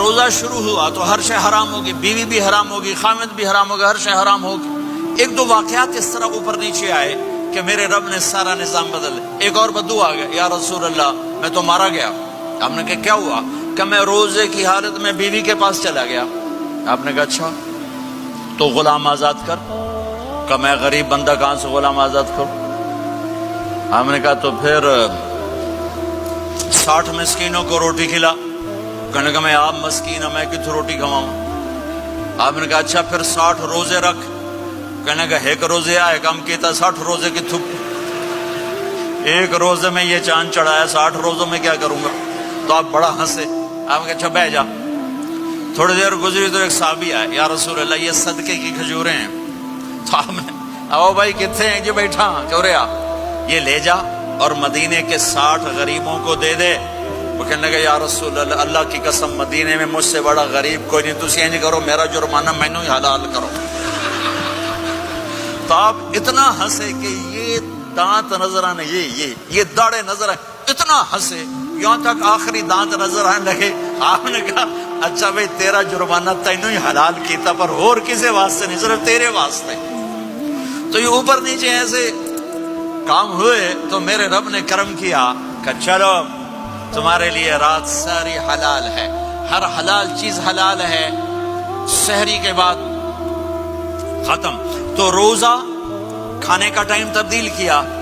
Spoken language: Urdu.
روزہ شروع ہوا تو ہر شے حرام ہوگی، بیوی بھی حرام ہوگی، خامد بھی حرام ہوگا، ہر شے حرام ہوگی۔ ایک دو واقعات اس طرح اوپر نیچے آئے کہ میرے رب نے سارا نظام بدل۔ ایک اور بدو آ گیا، یا رسول اللہ میں تو مارا گیا۔ آپ نے کہا کیا ہوا؟ کہ میں روزے کی حالت میں بیوی کے پاس چلا گیا۔ آپ نے کہا اچھا تو غلام آزاد کر۔ کہ میں غریب بندہ کہاں سے غلام آزاد کروں؟ آپ نے کہا تو پھر 60 مسکینوں کو روٹی کھلا۔ کہنے لگا میں آپ مسکین ہوں، میں کتوں روٹی کھواؤں؟ آپ نے کہا اچھا پھر 60 روزے رکھ۔ کہنے لگا ایک روزے آئے کم کیتا 60 روزے کی تھپ، ایک روزے میں یہ چاند چڑھایا، 60 روزوں میں کیا کروں گا؟ تو آپ بڑا ہنسے۔ آپ نے کہا اچھا بہ جا۔ تھوڑی دیر گزری تو ایک صحابی آئے، یا رسول اللہ یہ صدقے کی کھجوریں ہیں۔ تو آپ نے او بھائی کتنے ہیں؟ جو بیٹھا کیوں رہا، یہ لے جا اور مدینے کے 60 غریبوں کو دے دے۔ وہ کہنے لگا یا رسول اللہ اللہ کی قسم مدینے میں مجھ سے بڑا غریب کوئی نہیں، تسی انج کرو میرا جرمانہ مینوں ہی حلال کرو۔ تو آپ اتنا ہنسے کہ یہ دانت نظر آنے، یہ داڑے نظر آئے، اتنا ہنسے یہاں تک آخری دانت نظر آنے لگے۔ آپ نے کہا اچھا بھائی تیرا جرمانہ تینوں ہی حلال کیتا، پر اور کسی واسطے نہیں، صرف تیرے واسطے۔ تو یہ اوپر نیچے ایسے کام ہوئے تو میرے رب نے کرم کیا کہ چلو تمہارے لیے رات ساری حلال ہے، ہر حلال چیز حلال ہے۔ سحری کے بعد ختم۔ تو روزہ کھانے کا ٹائم تبدیل کیا۔